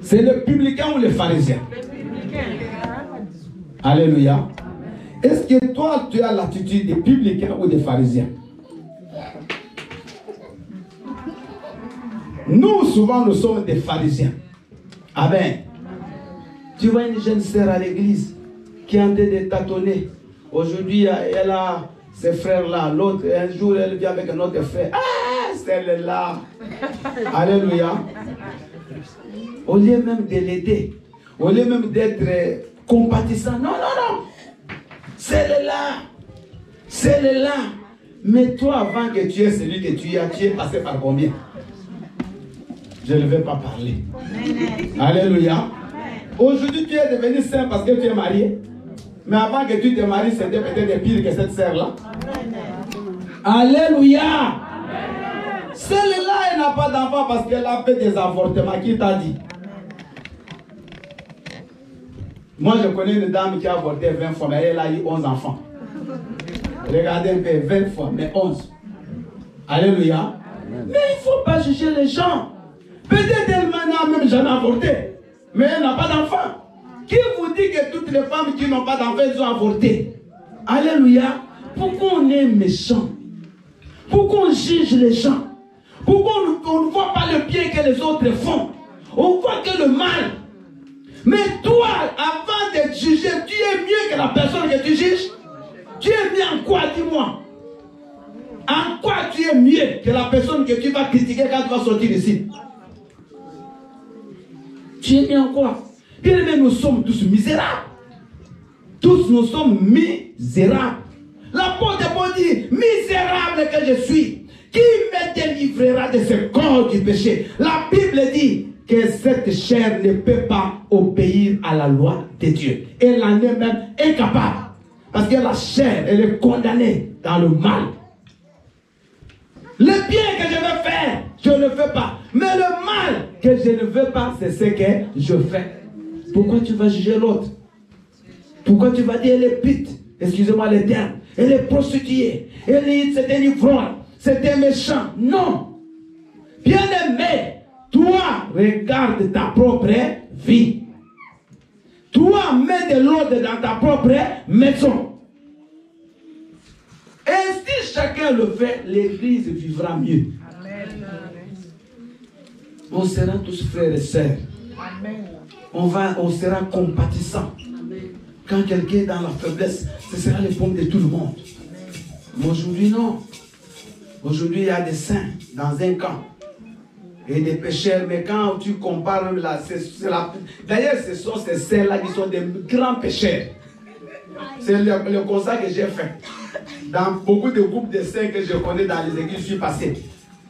C'est le publicain ou le pharisien? Alléluia. Est-ce que toi, tu as l'attitude des publicains ou des pharisiens? Nous, souvent, nous sommes des pharisiens. Amen. Tu vois une jeune sœur à l'église qui est en train de tâtonner. Aujourd'hui, elle a ses frères-là. L'autre, un jour, elle vient avec un autre frère. Ah, celle-là. Alléluia. Au lieu même de l'aider, au lieu même d'être compatissant. Non, non, non. Celle-là. Celle-là. Mais toi, avant que tu aies celui que tu es passé par combien? Je ne vais pas parler. Alléluia. Aujourd'hui, tu es devenu saint parce que tu es marié. Mais avant que tu te maries, c'était peut-être pire que cette sœur-là. Alléluia. Celle-là, elle n'a pas d'enfant parce qu'elle a fait des avortements. Qui t'a dit? Moi, je connais une dame qui a avorté 20 fois, mais elle a eu 11 enfants. Regardez un peu, 20 fois, mais 11. Alléluia. Mais il ne faut pas juger les gens. Peut-être elle n'a même jamais avorté, mais elle n'a pas d'enfant. Qui vous dit que toutes les femmes qui n'ont pas d'enfant, elles ont avorté? Alléluia. Pourquoi on est méchant? Pourquoi on juge les gens? Pourquoi on ne voit pas le bien que les autres font? On voit que le mal. Mais toi, avant de juger, tu es mieux que la personne que tu juges? Tu es mieux en quoi, dis-moi? En quoi tu es mieux que la personne que tu vas critiquer quand tu vas sortir ici? Tu es mieux en quoi? Bien aimé, nous sommes tous misérables. Tous nous sommes misérables. L'apôtre Paul dit, misérable que je suis, qui me délivrera de ce corps du péché? La Bible dit que cette chair ne peut pas obéir à la loi de Dieu. Elle en est même incapable. Parce que la chair, elle est condamnée dans le mal. Le bien que je veux faire, je ne le fais pas. Mais le mal que je ne veux pas, c'est ce que je fais. Pourquoi tu vas juger l'autre? Pourquoi tu vas dire elle est pute? Excusez-moi le terme. Elle est prostituée. C'est un ivrogne. C'est un méchant. Non. Bien aimé, toi, regarde ta propre vie. Toi, mets de l'ordre dans ta propre maison. Et si chacun le fait, l'église vivra mieux. Amen. On sera tous frères et sœurs. Amen. On sera compatissants. Quand quelqu'un est dans la faiblesse, ce sera les pommes de tout le monde. Mais aujourd'hui, non. Aujourd'hui, il y a des saints dans un camp. Et des pécheurs. Mais quand tu compares, d'ailleurs, ce sont ces saints-là qui sont des grands pécheurs. C'est le constat que j'ai fait. Dans beaucoup de groupes de saints que je connais dans les églises, je suis passé.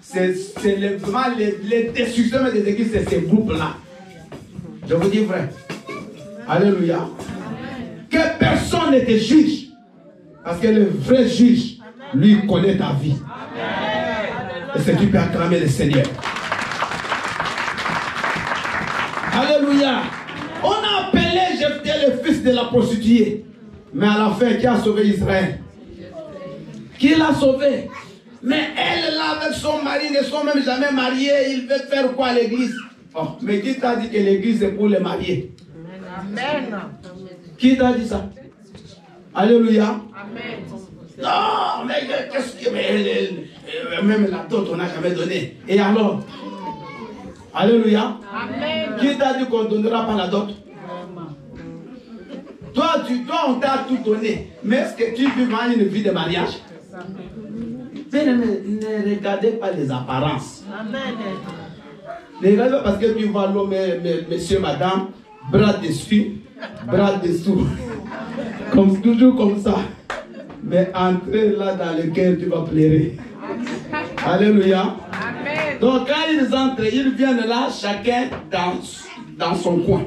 C'est vraiment les destructions des églises, c'est ces groupes-là. Je vous dis vrai. Alléluia. Que personne ne te juge. Parce que le vrai juge, lui, connaît ta vie. Et c'est tu peux acclamer le Seigneur. Alléluia. On a appelé Jephthé le fils de la prostituée. Mais à la fin, qui a sauvé Israël? Qui l'a sauvé? Mais elle là avec son mari ne sont même jamais mariés. Il veut faire quoi à l'église? Oh, mais qui t'a dit que l'église est pour les mariés? Amen. Qui t'a dit ça? Alléluia. Amen. Non, mais qu'est-ce que... même la dot, on n'a jamais donné. Et alors? Alléluia. Amen. Qui t'a dit qu'on ne donnera pas la dot? Toi, on t'a tout donné. Mais est-ce que tu vis une vie de mariage? Mais ne regardez pas les apparences. Amen. Ne regardez pas parce que tu vois l'homme, monsieur, madame, bras dessus, bras dessous. Comme, toujours comme ça. Mais entrer là dans le cœur, tu vas pleurer. Alléluia. Amen. Donc quand ils entrent, ils viennent là, chacun dans son coin.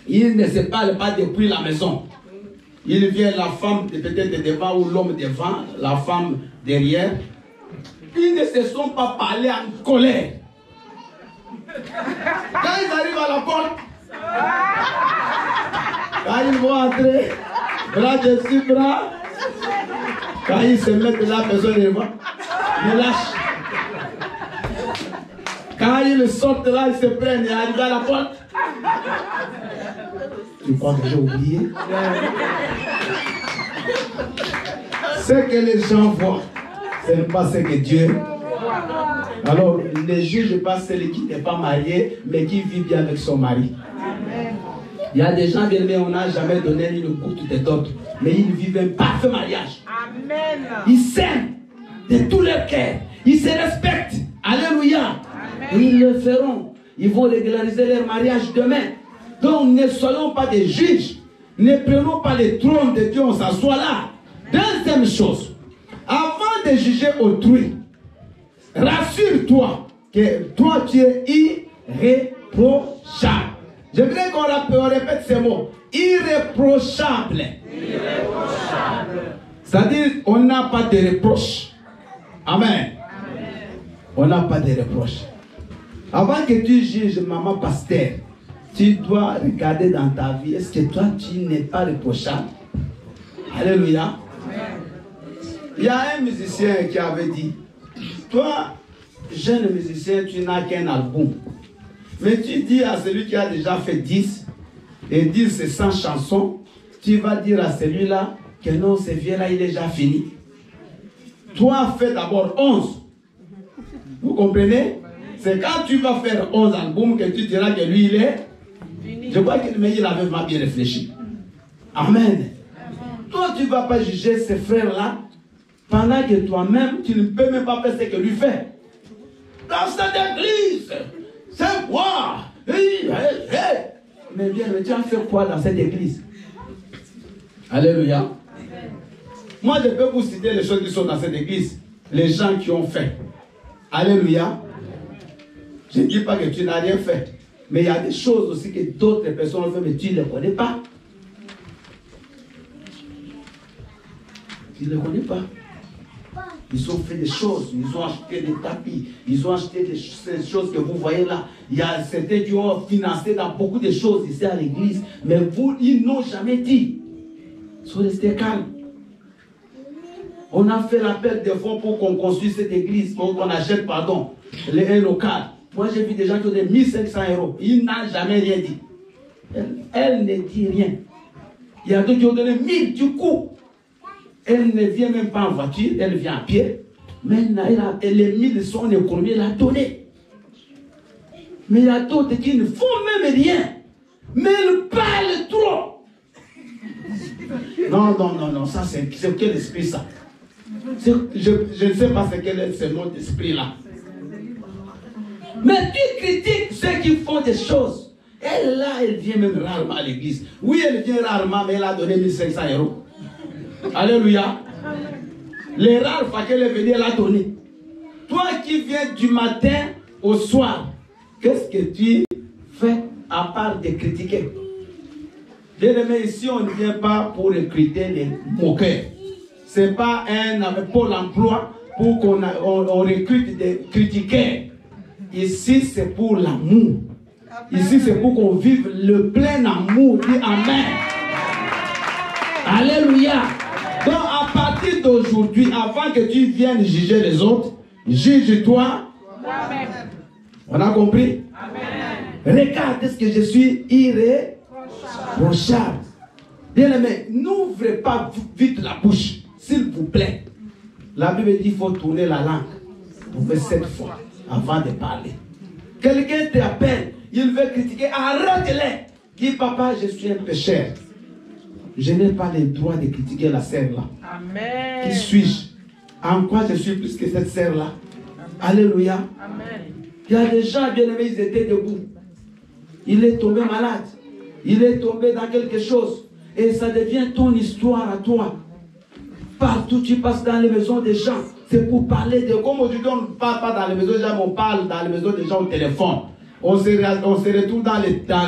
Ils ne se parlent pas depuis la maison. Il vient la femme peut-être devant ou l'homme devant, la femme derrière. Ils ne se sont pas parlé en colère. Quand ils arrivent à la porte, quand ils vont entrer, bras dessus, bras, quand ils se mettent là, personne ne voit. Ils lâchent. Quand ils sortent là, ils se prennent et arrivent à la porte. Tu crois que j'ai oublié? Ce que les gens voient, ce n'est pas ce que Dieu voit. Alors, ne juge pas celui qui n'est pas marié, mais qui vit bien avec son mari. Il y a des gens bien aimés, on n'a jamais donné une goutte de dot, mais ils vivent un parfait mariage. Amen. Ils s'aiment de tout leur cœur. Ils se respectent. Alléluia. Et ils le feront. Ils vont régulariser leur mariage demain. Donc ne soyons pas des juges. Ne prenons pas le trône de Dieu, on s'assoit là. Deuxième chose, avant de juger autrui, rassure-toi que toi tu es irréprochable. Je voudrais qu'on répète ces mots. Irréprochable. Irréprochable. C'est-à-dire, on n'a pas de reproche. Amen. Amen. On n'a pas de reproche. Avant que tu juges maman pasteur, tu dois regarder dans ta vie, est-ce que toi tu n'es pas reprochable? Alléluia. Amen. Il y a un musicien qui avait dit, toi, jeune musicien, tu n'as qu'un album. Mais tu dis à celui qui a déjà fait 10, et 10 c'est 100 chansons, tu vas dire à celui-là que non, ce vieux-là, il est déjà fini. Toi, fais d'abord 11. Vous comprenez? C'est quand tu vas faire 11 albums que tu diras que lui, il est... Je crois qu'il avait vraiment bien réfléchi. Amen. Toi, tu ne vas pas juger ces frères-là pendant que toi-même, tu ne peux même pas faire ce que lui fait. Dans cette église, c'est quoi? Mais bien, mais tu as fait quoi dans cette église? Alléluia. Moi, je peux vous citer les choses qui sont dans cette église. Les gens qui ont fait. Alléluia. Je ne dis pas que tu n'as rien fait. Mais il y a des choses aussi que d'autres personnes ont fait, mais tu ne les connais pas. Tu ne les connais pas. Ils ont fait des choses, ils ont acheté des tapis, ils ont acheté ces choses que vous voyez là. Il y a certains qui ont financé dans beaucoup de choses ici à l'église, mais vous, ils n'ont jamais dit. Ils sont restés calmes. On a fait l'appel de fonds pour qu'on construise cette église, pour qu'on achète, pardon, un local. Moi, j'ai vu des gens qui ont donné 1500 €. Ils n'ont jamais rien dit. Elle ne dit rien. Il y a d'autres qui ont donné 1000 du coup. Elle ne vient même pas en voiture, elle vient à pied. Mais les 1000 sont économies, elle a donné. Mais il y a d'autres qui ne font même rien. Mais elles parlent trop. Non, ça c'est quel esprit ça? Je ne sais pas quel est ce mot d'esprit-là. Mais tu critiques ceux qui font des choses. Elle là, elle vient même rarement à l'église. Oui, elle vient rarement, mais elle a donné 1500 €. Alléluia. Les rares fois qu'elle est venue, elle a donné. Toi qui viens du matin au soir, qu'est-ce que tu fais à part de critiquer? Bien aimé, ici on ne vient pas pour recruter les moqueurs. ce n'est pas un pôle emploi pour qu'on recrute des critiqueurs. Ici, c'est pour l'amour. Ici, c'est pour qu'on vive le plein amour. Dis Amen. Alléluia. Donc, à partir d'aujourd'hui, avant que tu viennes juger les autres, juge-toi. On a compris? Amen. Regarde, est-ce que je suis irréprochable? Bien-aimé, n'ouvrez pas vite la bouche, s'il vous plaît. La Bible dit qu'il faut tourner la langue. Vous faites 7 fois avant de parler. Quelqu'un t'appelle, il veut critiquer, arrête-les. Dis, papa, je suis un pécheur. Je n'ai pas le droit de critiquer la sœur là. Amen. Qui suis-je? En quoi je suis plus que cette sœur là? Alléluia. Amen. Il y a des gens, bien aimés, ils étaient debout. Il est tombé malade. Il est tombé dans quelque chose. Et ça devient ton histoire à toi. Partout tu passes dans les maisons des gens, c'est pour parler de... Comme aujourd'hui on ne parle pas dans les maisons des gens, mais on parle dans les maisons des gens au téléphone. On se retrouve dans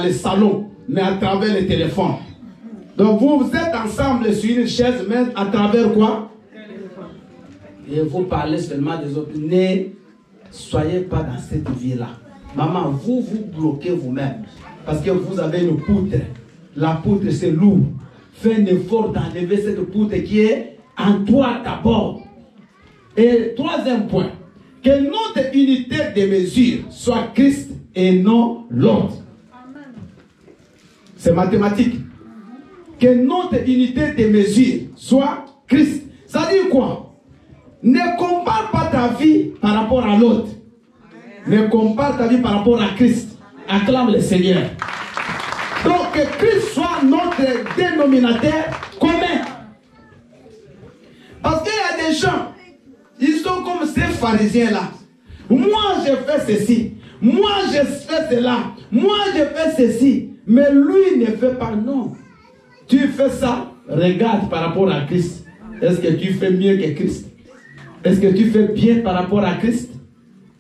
les salons, mais à travers les téléphones. Donc vous êtes ensemble sur une chaise, mais à travers quoi? Et vous parlez seulement des autres. Ne soyez pas dans cette vie-là. Maman, vous bloquez vous-même. Parce que vous avez une poutre. La poutre, c'est lourd. Fais un effort d'enlever cette poutre qui est en toi d'abord. Et troisième point, que notre unité de mesure soit Christ et non l'autre. C'est mathématique. Que notre unité de mesure soit Christ. Ça dit quoi? Ne compare pas ta vie par rapport à l'autre. Mais compare ta vie par rapport à Christ. Acclame le Seigneur. Donc que Christ soit notre dénominateur commun. Parce qu'il y a des gens, ils sont comme ces pharisiens-là. Moi je fais ceci. Moi je fais cela. Moi je fais ceci. Mais lui ne fait pas. Non. Tu fais ça, regarde par rapport à Christ. Est-ce que tu fais mieux que Christ? Est-ce que tu fais bien par rapport à Christ?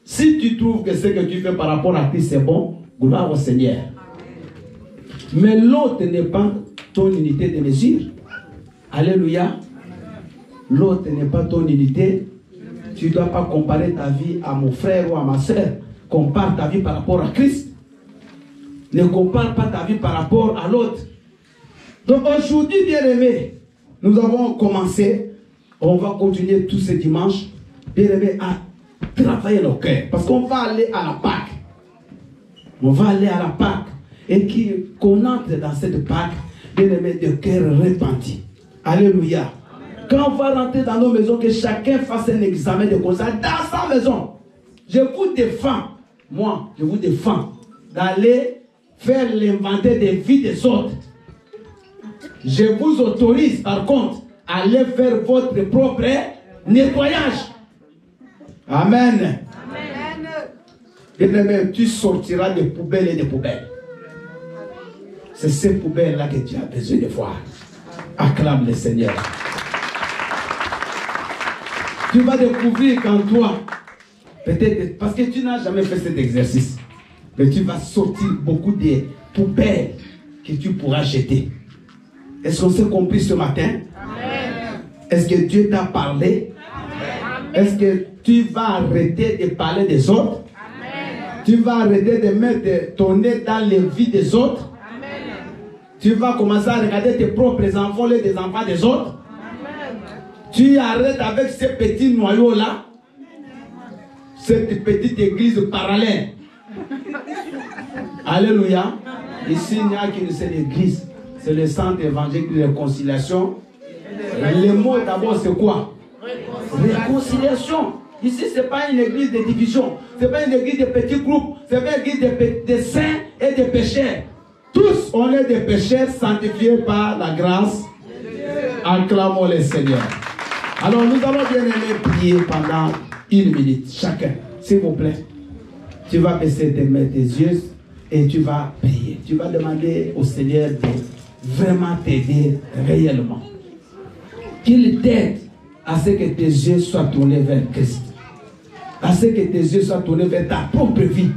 Si tu trouves que ce que tu fais par rapport à Christ c'est bon, gloire au Seigneur. Mais l'autre n'est pas ton unité de mesure. Alléluia. L'autre n'est pas ton unité. Tu ne dois pas comparer ta vie à mon frère ou à ma soeur. Compare ta vie par rapport à Christ. Ne compare pas ta vie par rapport à l'autre. Donc aujourd'hui, bien aimé, nous avons commencé, on va continuer tous ces dimanches, bien aimé, à travailler nos cœurs. Parce qu'on va aller à la Pâque. On va aller à la Pâque. Et qu'on entre dans cette Pâque, bien aimé, de cœur repenti. Alléluia. Quand on va rentrer dans nos maisons, que chacun fasse un examen de conscience dans sa maison. Je vous défends, moi, je vous défends d'aller faire l'inventaire des vies des autres. Je vous autorise, par contre, à aller faire votre propre nettoyage. Amen. Bien-aimé, tu sortiras des poubelles et des poubelles. C'est ces poubelles-là que tu as besoin de voir. Acclame le Seigneur. Tu vas découvrir qu'en toi, peut-être parce que tu n'as jamais fait cet exercice, mais tu vas sortir beaucoup de poubelles que tu pourras jeter. Est-ce qu'on s'est compris ce matin? Amen. Est-ce que Dieu t'a parlé? Amen. Est-ce que tu vas arrêter de parler des autres? Amen. Tu vas arrêter de mettre ton nez dans les vies des autres? Amen. Tu vas commencer à regarder tes propres enfants, les des enfants des autres? Tu arrêtes avec ces petits noyaux-là, cette petite église parallèle. Alléluia. Ici, il n'y a qu'une seule église. C'est le centre évangélique de réconciliation. Le mot d'abord, c'est quoi? Réconciliation. Ici, ce n'est pas une église de division. Ce n'est pas une église de petits groupes. Ce n'est pas une église de saints et de pécheurs. Tous, on est des pécheurs sanctifiés par la grâce. Acclamons le Seigneur. Alors nous allons bien aimer prier pendant 1 minute chacun. S'il vous plaît. Tu vas baisser tes yeux et tu vas prier. Tu vas demander au Seigneur de vraiment t'aider réellement. Qu'il t'aide à ce que tes yeux soient tournés vers Christ. À ce que tes yeux soient tournés vers ta propre vie.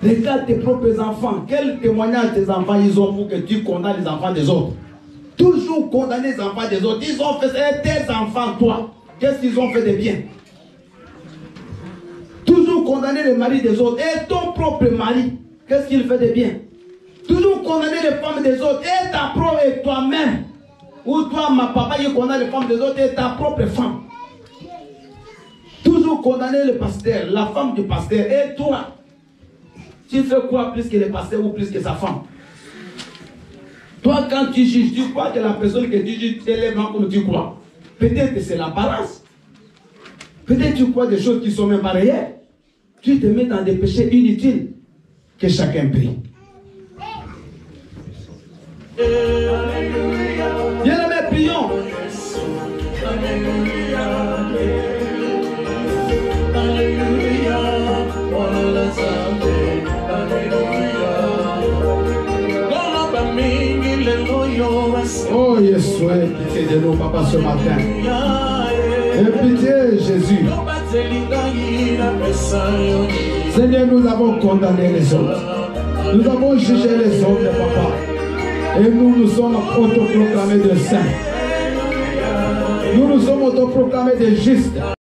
Regarde tes propres enfants. Quel témoignage tes enfants ils ont pour que tu condamnes les enfants des autres? Toujours condamner les enfants des autres. Ils ont fait tes enfants, toi. Qu'est-ce qu'ils ont fait de bien? Toujours condamner les maris des autres. Et ton propre mari, qu'est-ce qu'il fait de bien? Toujours condamner les femmes des autres. Et ta propre et toi-même. Ou toi, ma papa, il condamne les femmes des autres et ta propre femme. Toujours condamner le pasteur, la femme du pasteur. Et toi, tu fais quoi plus que le pasteur ou plus que sa femme? Toi, quand tu juges, tu crois que la personne que tu juges, elle est vraiment comme tu crois. Peut-être que c'est l'apparence. Peut-être que tu crois des choses qui sont même pas réelles. Tu te mets dans des péchés inutiles. Que chacun prie. Bien-aimés, prions. Oh, Yeshua, aie pitié de nous, papa, ce matin. Aie pitié, Jésus. Seigneur, nous avons condamné les autres. Nous avons jugé les autres, papa. Et nous sommes autoproclamés de saints. Nous nous sommes autoproclamés de justes.